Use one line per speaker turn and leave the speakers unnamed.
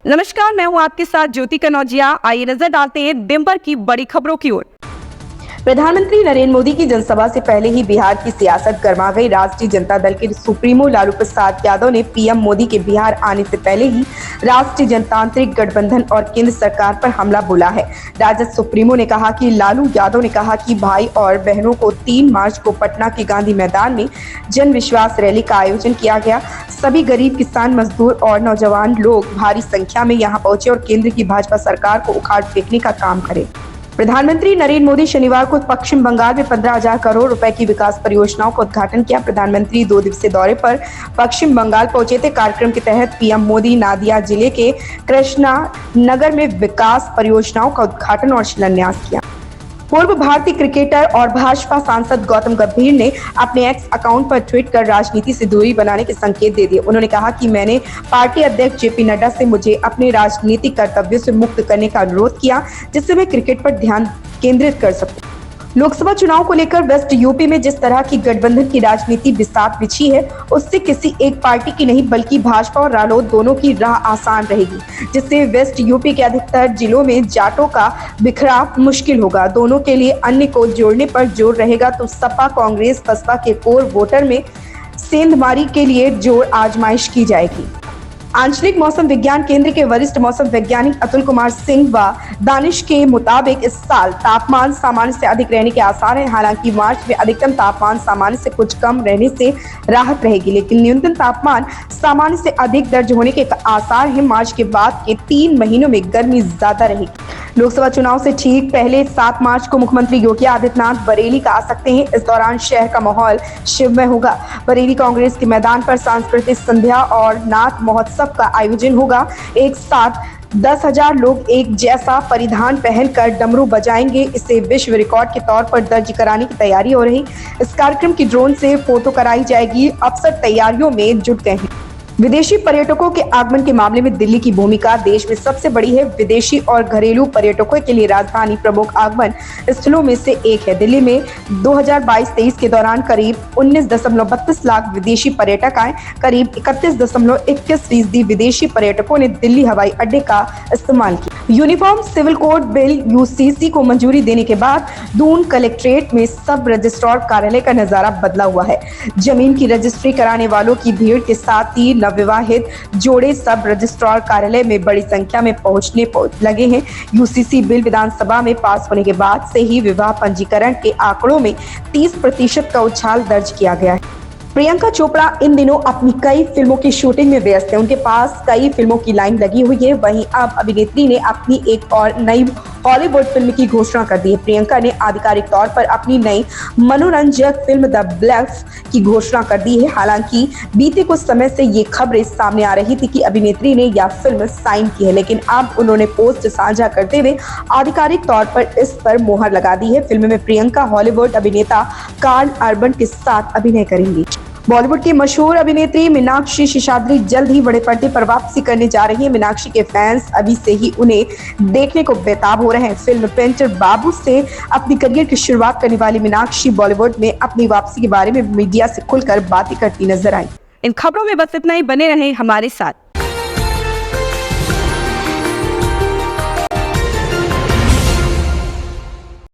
नमस्कार, मैं हूं आपके साथ ज्योति कनौजिया। आइए नजर डालते हैं दिन भर की बड़ी खबरों की ओर।
प्रधानमंत्री नरेंद्र मोदी की जनसभा से पहले ही बिहार की सियासत गर्मा गई। राष्ट्रीय जनता दल के सुप्रीमो लालू प्रसाद यादव ने पीएम मोदी के बिहार आने से पहले ही राष्ट्रीय जनतांत्रिक गठबंधन और केंद्र सरकार पर हमला बोला है। राजद सुप्रीमो ने कहा कि लालू यादव ने कहा कि भाई और बहनों को 3 मार्च को पटना के गांधी मैदान में जन विश्वास रैली का आयोजन किया गया। सभी गरीब, किसान, मजदूर और नौजवान लोग भारी संख्या में यहाँ पहुंचे और केंद्र की भाजपा सरकार को उखाड़ फेंकने का काम करे। प्रधानमंत्री नरेंद्र मोदी शनिवार को पश्चिम बंगाल में 15,000 करोड़ रुपए की विकास परियोजनाओं का उद्घाटन किया। प्रधानमंत्री 2 दिवसीय दौरे पर पश्चिम बंगाल पहुंचे थे। कार्यक्रम के तहत पीएम मोदी नादिया जिले के कृष्णा नगर में विकास परियोजनाओं का उद्घाटन और शिलान्यास किया। पूर्व भारतीय क्रिकेटर और भाजपा सांसद गौतम गंभीर ने अपने एक्स अकाउंट पर ट्वीट कर राजनीति से दूरी बनाने के संकेत दे दिए। उन्होंने कहा कि मैंने पार्टी अध्यक्ष जेपी नड्डा से मुझे अपने राजनीतिक कर्तव्यों से मुक्त करने का अनुरोध किया, जिससे मैं क्रिकेट पर ध्यान केंद्रित कर सकूं। लोकसभा चुनाव को लेकर वेस्ट यूपी में जिस तरह की गठबंधन की राजनीति बिसात बिछी है, उससे किसी एक पार्टी की नहीं बल्कि भाजपा और रालोद दोनों की राह आसान रहेगी, जिससे वेस्ट यूपी के अधिकतर जिलों में जाटों का बिखराव मुश्किल होगा। दोनों के लिए अन्य को जोड़ने पर जोर रहेगा तो सपा, कांग्रेस, बसपा के कोर वोटर में सेंधमारी के लिए जोर आजमाइश की जाएगी। आंचलिक मौसम विज्ञान केंद्र के वरिष्ठ मौसम वैज्ञानिक अतुल कुमार सिंह व दानिश के मुताबिक इस साल तापमान सामान्य से अधिक रहने के आसार हैं। हालांकि मार्च में अधिकतम तापमान सामान्य से कुछ कम रहने से राहत रहेगी, लेकिन न्यूनतम तापमान सामान्य से अधिक दर्ज होने के आसार हैं। मार्च के बाद के 3 महीनों में गर्मी ज्यादा रहेगी। लोकसभा चुनाव से ठीक पहले 7 मार्च को मुख्यमंत्री योगी आदित्यनाथ बरेली का आ सकते हैं। इस दौरान शहर का माहौल शिवमय होगा। बरेली कांग्रेस के मैदान पर सांस्कृतिक संध्या और नाथ महोत्सव का आयोजन होगा। एक साथ 10,000 लोग एक जैसा परिधान पहनकर डमरू बजाएंगे। इसे विश्व रिकॉर्ड के तौर पर दर्ज कराने की तैयारी हो रही। इस कार्यक्रम की ड्रोन से फोटो कराई जाएगी। अफसर तैयारियों में जुट गए हैं। विदेशी पर्यटकों के आगमन के मामले में दिल्ली की भूमिका देश में सबसे बड़ी है। विदेशी और घरेलू पर्यटकों के लिए राजधानी प्रमुख आगमन स्थलों में से एक है। दिल्ली में 2022-23 के दौरान करीब 19.32 लाख विदेशी पर्यटक आए। करीब 31.21% विदेशी पर्यटकों ने दिल्ली हवाई अड्डे का इस्तेमाल किया। Uniform civil code bill UCC को मंजूरी देने के बाद दून कलेक्ट्रेट में सब रजिस्ट्रार कार्यालय का नजारा बदला हुआ है। जमीन की रजिस्ट्री कराने वालों की भीड़ के साथ ही नवविवाहित जोड़े सब रजिस्ट्रार कार्यालय में बड़ी संख्या में पहुंचने लगे हैं। यूसीसी बिल विधानसभा में पास होने के बाद से ही विवाह पंजीकरण के आंकड़ों में 30% का उछाल दर्ज किया गया है। प्रियंका चोपड़ा इन दिनों अपनी कई फिल्मों की शूटिंग में व्यस्त है। उनके पास कई फिल्मों की लाइन लगी हुई है। वहीं अब अभिनेत्री ने अपनी एक और नई हॉलीवुड फिल्म की घोषणा कर दी है। प्रियंका ने आधिकारिक तौर पर अपनी नई मनोरंजक फिल्म द ब्लफ की घोषणा कर दी है। हालांकि बीते कुछ समय से ये खबरें सामने आ रही थी कि अभिनेत्री ने यह फिल्म साइन की है, लेकिन अब उन्होंने पोस्ट साझा करते हुए आधिकारिक तौर पर इस पर मोहर लगा दी है। फिल्म में प्रियंका हॉलीवुड अभिनेता कार्ल अर्बन के साथ अभिनय करेंगी। बॉलीवुड की मशहूर अभिनेत्री मीनाक्षी शेषाद्री जल्द ही बड़े पर्दे पर वापसी करने जा रही है। मीनाक्षी के फैंस अभी से ही उन्हें देखने को बेताब हो रहे हैं। फिल्म पेंटर बाबू से अपनी करियर की शुरुआत करने वाली मीनाक्षी बॉलीवुड में अपनी वापसी के बारे में मीडिया से खुलकर बातें करती नजर आई।
इन खबरों में बस इतना ही। बने रहें हमारे साथ।